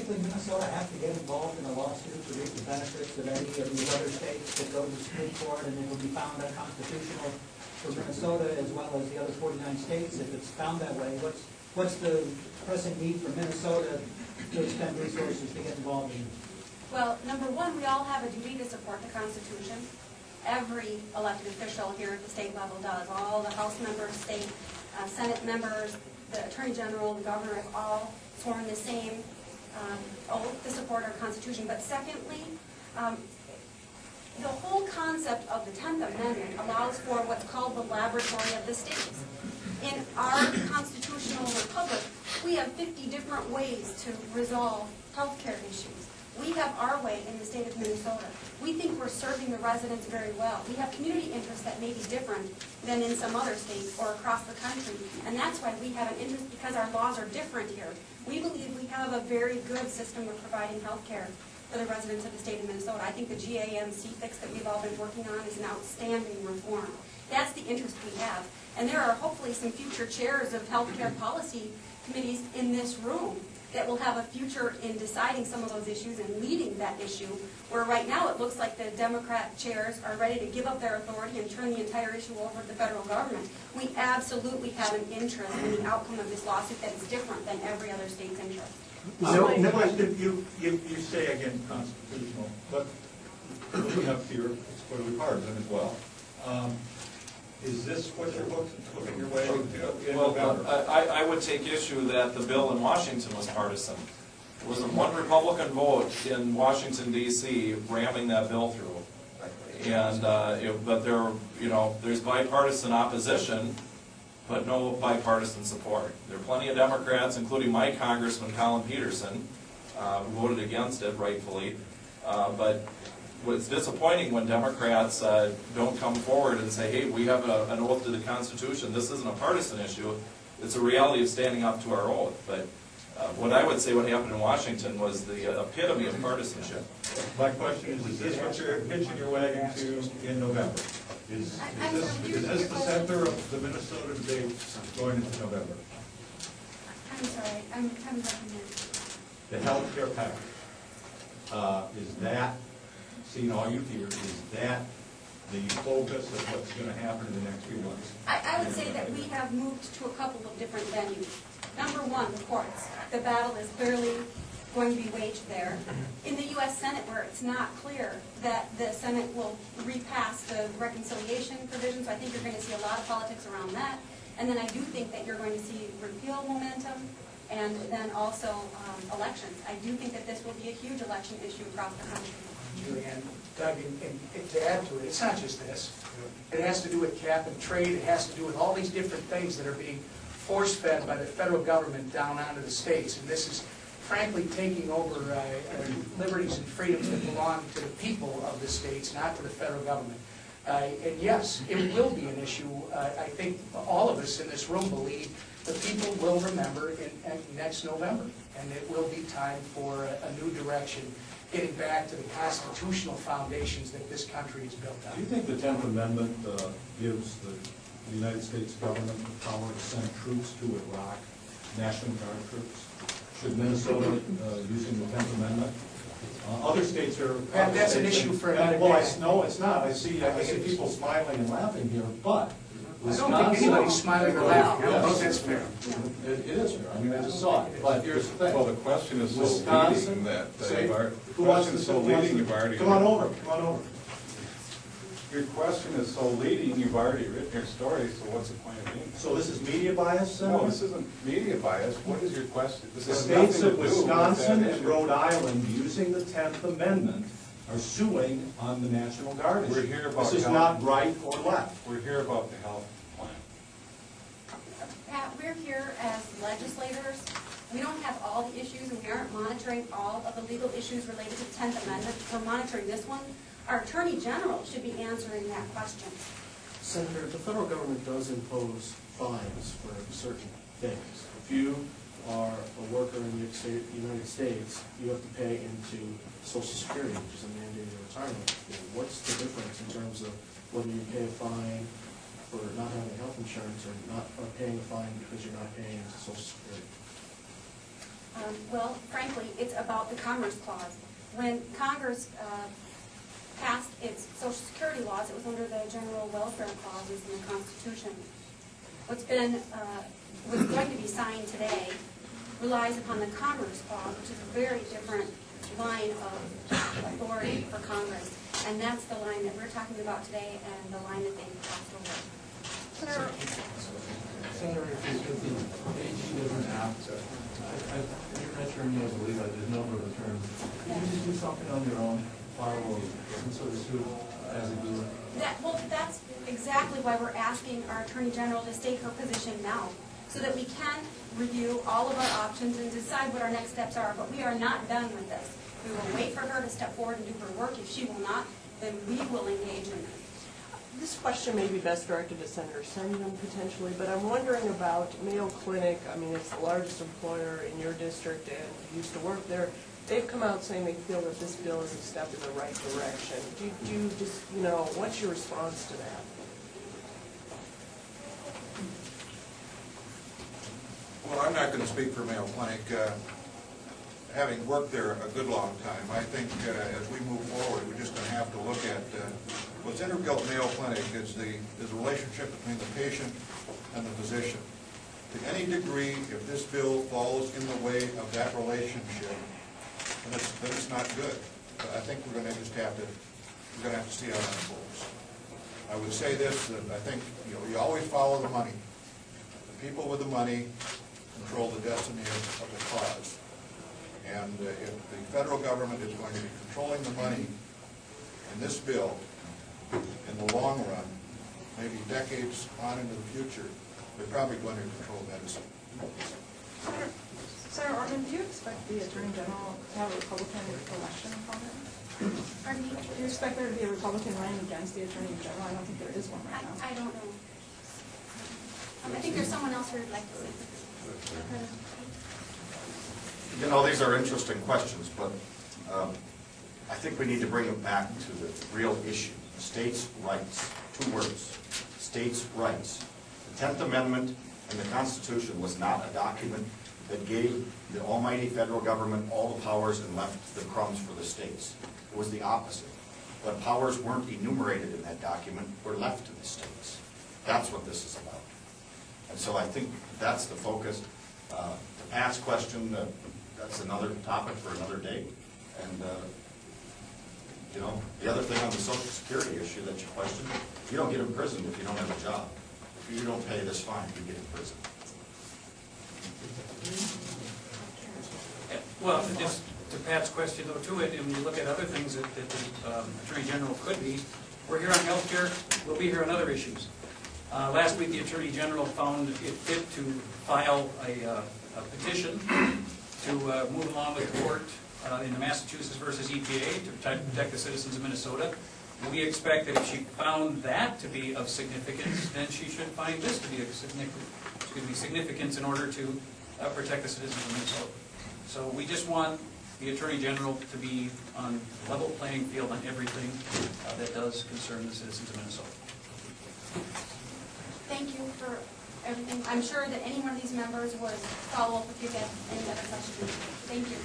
basically Minnesota have to get involved in a lawsuit to reap the benefits of any of these other states that go to the Supreme Court, and it will be found unconstitutional for Minnesota as well as the other 49 states if it's found that way? What's the pressing need for Minnesota to expend resources to get involved in? Well, number one, we all have a duty to support the Constitution. Every elected official here at the state level does. All the House members, state Senate members, the Attorney General, the Governor have all sworn the same oath to support our Constitution. But secondly, the whole concept of the 10th Amendment allows for what's called the laboratory of the states. In our constitutional republic, we have 50 different ways to resolve health care issues. We have our way in the state of Minnesota. We think we're serving the residents very well. We have community interests that may be different than in some other states or across the country. And that's why we have an interest, because our laws are different here. We believe we have a very good system of providing health care for the residents of the state of Minnesota. I think the GAMC fix that we've all been working on is an outstanding reform. That's the interest we have. And there are hopefully some future chairs of healthcare policy committees in this room that will have a future in deciding some of those issues and leading that issue, where right now it looks like the Democrat chairs are ready to give up their authority and turn the entire issue over to the federal government. We absolutely have an interest in the outcome of this lawsuit that is different than every other state's interest. You say again constitutional, but looking up here, it's clearly partisan as well. Is this what you're looking your way in November? I would take issue that the bill in Washington was partisan. There wasn't one Republican vote in Washington, D.C. ramming that bill through. And but there's bipartisan opposition, but no bipartisan support. There are plenty of Democrats, including my Congressman Colin Peterson, who voted against it rightfully. But it's disappointing when Democrats don't come forward and say, hey, we have an oath to the Constitution. This isn't a partisan issue. It's a reality of standing up to our oath. But what I would say what happened in Washington was the epitome of partisanship. My question is this what you're pitching your wagon to in November? Is this the center of the Minnesota debate going into November? I'm sorry, I'm recommending. The health care package. Is that, seeing all you hear, is that the focus of what's going to happen in the next few months? I would say that we have moved to a couple of different venues. Number one, the courts. The battle is clearly going to be waged there. In the U.S. Senate, where it's not clear that the Senate will repass the reconciliation provisions, I think you're going to see a lot of politics around that. And then I do think that you're going to see repeal momentum, and then also elections. I do think that this will be a huge election issue across the country. Julianne, Doug, and to add to it, it's not just this. It has to do with cap and trade. It has to do with all these different things that are being force-fed by the federal government down onto the states. And this is, frankly, taking over liberties and freedoms that belong to the people of the states, not to the federal government. And yes, it will be an issue. I think all of us in this room believe the people will remember in next November. And it will be time for a new direction, getting back to the constitutional foundations that this country is built on. Do you think the 10th Amendment gives the United States government the power to send troops to Iraq, National Guard troops? Should Minnesota, using the 10th Amendment? Other states are... That's an issue for another day. Well, no, it's not. I see people smiling and laughing here, but... I don't think anybody's smiling or laughing. I don't think that's fair. It is fair. I mean, I just saw it. But here's the thing. Well, the question is so leading that you've already... Come on over. Your question is so leading, you've already written your story, so what's the point of being? So this is media bias? No, this isn't media bias. What is your question? The states of Wisconsin and Rhode Island, using the 10th Amendment, are suing on the National Guard issue. We're here about this is not right or left. We're here about the health plan. Pat, we're here as legislators. We don't have all the issues, and we aren't monitoring all of the legal issues related to the 10th Amendment. We're monitoring this one. Our Attorney General should be answering that question. Senator, the federal government does impose fines for certain things. If you are a worker in the United States, you have to pay into Social Security, which is a mandated retirement. What's the difference in terms of whether you pay a fine for not having health insurance or paying a fine because you're not paying into Social Security? Well, frankly, it's about the Commerce Clause. When Congress passed its Social Security laws, it was under the General Welfare Clauses in the Constitution. What's going to be signed today relies upon the Commerce Clause, which is a very different line of authority for Congress. And that's the line that we're talking about today and the line that they passed over. Senator, if the AG doesn't act, you're an attorney, I believe, I did a number of terms. Can you just do something on your own, file some sort of suit as a group? Well, that's exactly why we're asking our Attorney General to state her position now, so that we can review all of our options and decide what our next steps are. But we are not done with this. We will wait for her to step forward and do her work. If she will not, then we will engage in this. This question may be best directed to Senator Sendham potentially, but I'm wondering about Mayo Clinic. I mean, it's the largest employer in your district and you used to work there. They've come out saying they feel that this bill is a step in the right direction. Do you just, what's your response to that? Well, I'm not going to speak for Mayo Clinic. Having worked there a good long time, I think as we move forward, we're just going to have to look at what's integral to Mayo Clinic is the relationship between the patient and the physician. To any degree, if this bill falls in the way of that relationship, then it's not good. But I think we're going to just have to see how that unfolds. I would say this, that I think you always follow the money. The people with the money control the destiny of the cause. And if the federal government is going to be controlling the money in this bill, in the long run, maybe decades on into the future, they're probably going to control medicine. Senator Ortman, do you expect the Attorney General to have a Republican election opponent? Pardon me? Do you expect there to be a Republican running against the Attorney General? I don't think there is one right now. I don't know. I think there's someone else who would like to say. These are interesting questions, but I think we need to bring it back to the real issue. States' rights. 2 words. States' rights. The 10th Amendment and the Constitution was not a document that gave the almighty federal government all the powers and left the crumbs for the states. It was the opposite. What powers weren't enumerated in that document were left to the states. That's what this is about. And so I think that's the focus. To Pat's question, that's another topic for another day. And, the other thing on the Social Security issue that you questioned, you don't get imprisoned if you don't have a job. If you don't pay this fine, you get imprisoned. Well, just to Pat's question though, too, and when you look at other things that the Attorney General could be, we're here on health care, we'll be here on other issues. Last week, the Attorney General found it fit to file a petition to move along with the court in the Massachusetts versus EPA to protect the citizens of Minnesota. We expect that if she found that to be of significance, then she should find this to be of significance in order to protect the citizens of Minnesota. So we just want the Attorney General to be on level playing field on everything that does concern the citizens of Minnesota. Thank you for everything. I'm sure that any one of these members would follow up if you get any other questions. Thank you.